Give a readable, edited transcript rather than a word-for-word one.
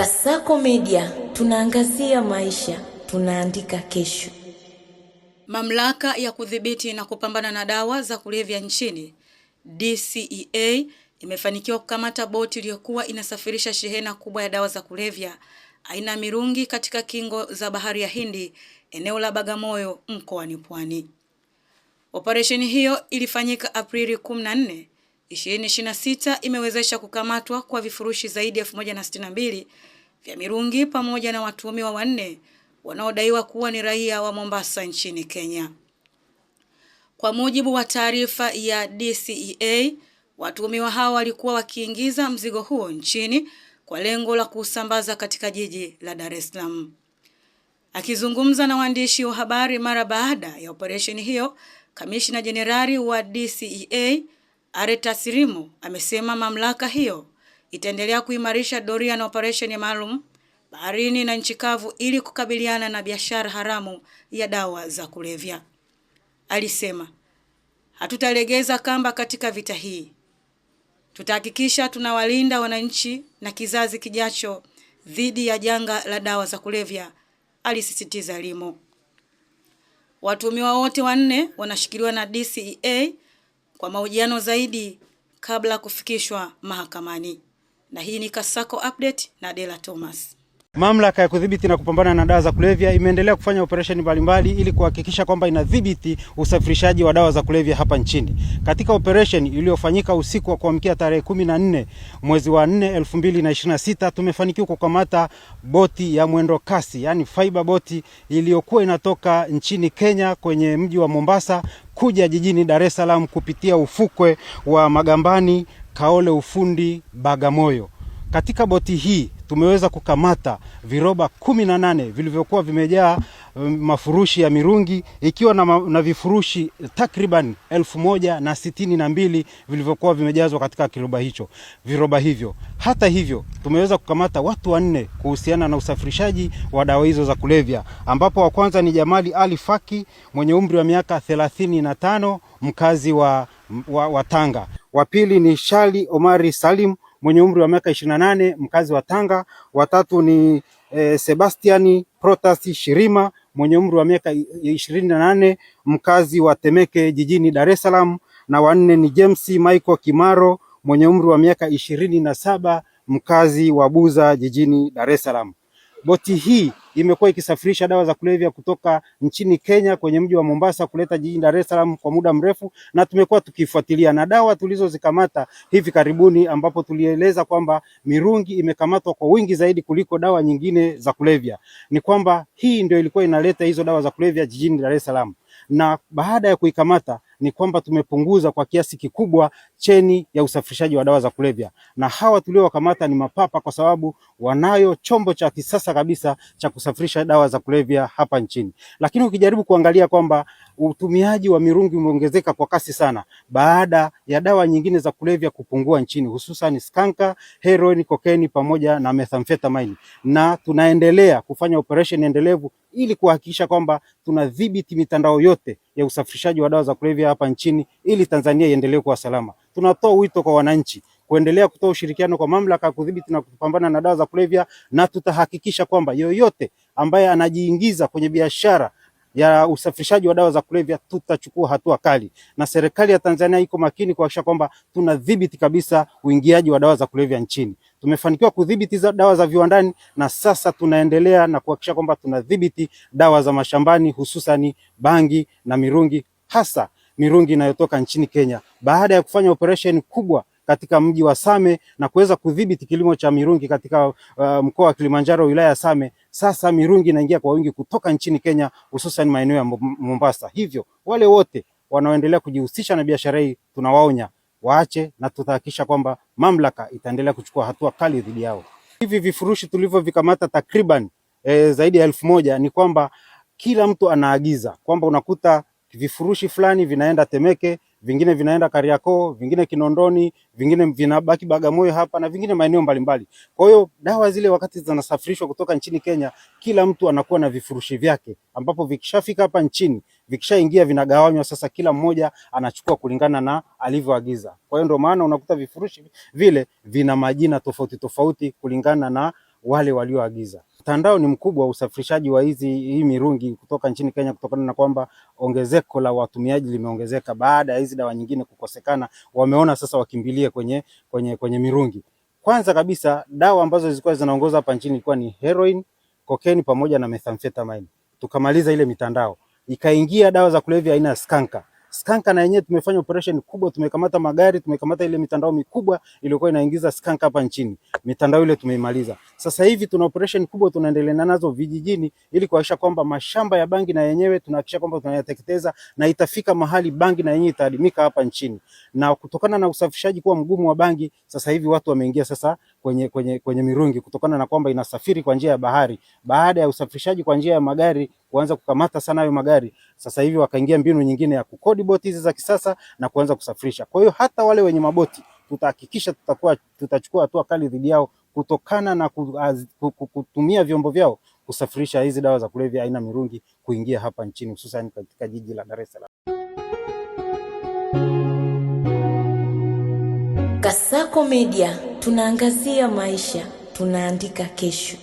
Kasako Media, tunaangazia maisha, tunaandika kesho. Mamlaka ya kudhibiti na kupambana na dawa za kulevya nchini, DCEA, imefanikiwa kukamata boti iliyokuwa inasafirisha shehena kubwa ya dawa za kulevya aina mirungi katika kingo za Bahari ya Hindi, eneo la Bagamoyo, mkoani Pwani. Operesheni hiyo ilifanyika Aprili 14, 2026, imewezesha kukamatwa kwa vifurushi zaidi ya 1062 vya mirungi pamoja na watuhumiwa 4 wanaodaiwa kuwa ni raia wa Mombasa nchini Kenya. Kwa mujibu wa taarifa ya DCEA, watuhumiwa hao walikuwa wakiingiza mzigo huo nchini kwa lengo la kusambaza katika jiji la Dar es Salaam. Akizungumza na waandishi wa habari mara baada ya operesheni hiyo, Kamishna Jenerali wa DCEA, Areta Sirimo, amesema mamlaka hiyo itaendelea kuimarisha doria na operesheni maalum baharini na nchi kavu ili kukabiliana na biashara haramu ya dawa za kulevya. Alisema, hatutalegeza kamba katika vita hii. Tutahakikisha tunawalinda wananchi na kizazi kijacho dhidi ya janga la dawa za kulevya, alisisitiza Limo. Watuhumiwa wote 4 wanashikiliwa na DCEA kwa mahojiano zaidi kabla kufikishwa mahakamani. Na hii ni Kasako Update na Dela Thomas. Mamlaka ya kudhibiti na kupambana na dawa za kulevya imeendelea kufanya operesheni mbalimbali ili kuhakikisha kwamba inadhibiti usafirishaji wa dawa za kulevya hapa nchini. Katika operesheni iliyofanyika usiku wa kuamkia tarehe 14 mwezi wa 4 2026, tumefanikiwa kukamata boti ya mwendo kasi, yani fiber boti, iliyokuwa inatoka nchini Kenya kwenye mji wa Mombasa kuja jijini Dar es Salaam kupitia ufukwe wa Magambani, Kaole Ufundi, Bagamoyo. Katika boti hii tumeweza kukamata viroba 18 vilivyokuwa vimejaa mafurushi ya mirungi, ikiwa na vifurushi takriban 1062 vilivyokuwa vimejazwa katika viroba hivyo. Hata hivyo, tumeweza kukamata watu 4 kuhusiana na usafirishaji wa dawa hizo za kulevya, ambapo wa kwanza ni Jamali Ali Faki mwenye umri wa miaka 35, mkazi wa Tanga. Wa pili ni Shali Omari Salim mwenye umri wa miaka 28, mkazi wa Tanga. Watatu ni Sebastiani Protasi Shirima mwenye umri wa miaka 28, mkazi wa Temeke jijini Dar es Salaam. Na wanne ni James Michael Kimaro mwenye umri wa miaka 27, mkazi wa Buza jijini Dar es Salaam. Boti hii imekuwa ikisafirisha dawa za kulevya kutoka nchini Kenya kwenye mji wa Mombasa kuleta jijini Dar es Salaam kwa muda mrefu, na tumekuwa tukifuatilia na dawa tulizozikamata hivi karibuni, ambapo tulieleza kwamba mirungi imekamatwa kwa wingi zaidi kuliko dawa nyingine za kulevya. Ni kwamba hii ndio ilikuwa inaleta hizo dawa za kulevya jijini Dar es Salaam. Na baada ya kuikamata ni kwamba tumepunguza kwa kiasi kikubwa cheni ya usafirishaji wa dawa za kulevya. Na hawa tuliowakamata ni mapapa, kwa sababu wanayo chombo cha kisasa kabisa cha kusafirisha dawa za kulevya hapa nchini. Lakini ukijaribu kuangalia kwamba utumiaji wa mirungi umeongezeka kwa kasi sana baada ya dawa nyingine za kulevya kupungua nchini, hususan skanka, heroin, cocaine pamoja na methamphetamine. Na tunaendelea kufanya operation endelevu ili kuhakikisha kwamba tunadhibiti mitandao yote ya usafirishaji wa dawa za kulevya hapa nchini ili Tanzania iendelee kuwa salama. Tunatoa wito kwa wananchi kuendelea kutoa ushirikiano kwa mamlaka ya kudhibiti na kupambana na dawa za kulevya, na tutahakikisha kwamba yoyote ambaye anajiingiza kwenye biashara ya usafirishaji wa dawa za kulevya tutachukua hatua kali. Na serikali ya Tanzania iko makini kuhakikisha kwamba tunadhibiti kabisa uingiaji wa dawa za kulevya nchini. Tumefanikiwa kudhibiti dawa za viwandani, na sasa tunaendelea na kuhakikisha kwamba tunadhibiti dawa za mashambani, hususani bangi na mirungi, hasa mirungi inayotoka nchini Kenya. Baada ya kufanya operation kubwa katika mji wa Same na kuweza kudhibiti kilimo cha mirungi katika mkoa wa Kilimanjaro, wilaya ya Same, sasa mirungi inaingia kwa wingi kutoka nchini Kenya, hususan maeneo ya Mombasa. Hivyo wale wote wanaoendelea kujihusisha na biashara hii tunawaonya waache, na tutahakikisha kwamba mamlaka itaendelea kuchukua hatua kali dhidi yao. Hivi vifurushi tulivyovikamata takriban zaidi ya 1000, ni kwamba kila mtu anaagiza kwamba unakuta vifurushi fulani vinaenda Temeke, vingine vinaenda Kariakoo, vingine Kinondoni, vingine vinabaki Bagamoyo hapa, na vingine maeneo mbalimbali. Kwa hiyo dawa zile wakati zinasafirishwa kutoka nchini Kenya, kila mtu anakuwa na vifurushi vyake, ambapo vikishafika hapa nchini, vikishaingia vinagawanywa, sasa kila mmoja anachukua kulingana na alivyoagiza. Kwa hiyo ndio maana unakuta vifurushi vile vina majina tofauti tofauti kulingana na wale walioagiza. Mtandao ni mkubwa wa usafirishaji wa hii mirungi kutoka nchini Kenya, kutokana na kwamba ongezeko la watumiaji limeongezeka baada ya hizi dawa nyingine kukosekana. Wameona sasa wakimbilie kwenye mirungi. Kwanza kabisa dawa ambazo zilikuwa zinaongoza hapa nchini ilikuwa ni heroin, cocaine pamoja na methamphetamine. Tukamaliza ile mitandao, ikaingia dawa za kulevya aina ya skanka. Skanka na yenyewe tumefanya operation kubwa, tumekamata magari, tumekamata ile mitandao mikubwa iliyokuwa inaingiza skanka hapa nchini. Mitandao ile tumeimaliza. Sasa hivi tuna operation kubwa tunaendelea nazo vijijini ili kuhakikisha kwamba mashamba ya bangi na yenyewe tunahakikisha kwamba tunayateketeza na itafika mahali bangi na yenyewe itaadimika hapa nchini. Na kutokana na usafirishaji kuwa mgumu wa bangi, sasa hivi watu wameingia sasa kwenye mirungi, kutokana na kwamba inasafiri kwa njia ya bahari. Baada ya usafirishaji kwa njia ya magari kuanza kukamata sana hayo magari, sasa hivi wakaingia mbinu nyingine ya kukodi boti hizi za kisasa na kuanza kusafirisha. Kwa hiyo hata wale wenye maboti tutahakikisha tutachukua hatua kali dhidi yao kutokana na kutumia vyombo vyao kusafirisha hizi dawa za kulevya aina mirungi kuingia hapa nchini, hususan katika jiji la Dar es Salaam. Kasako Media, tunaangazia maisha, tunaandika kesho.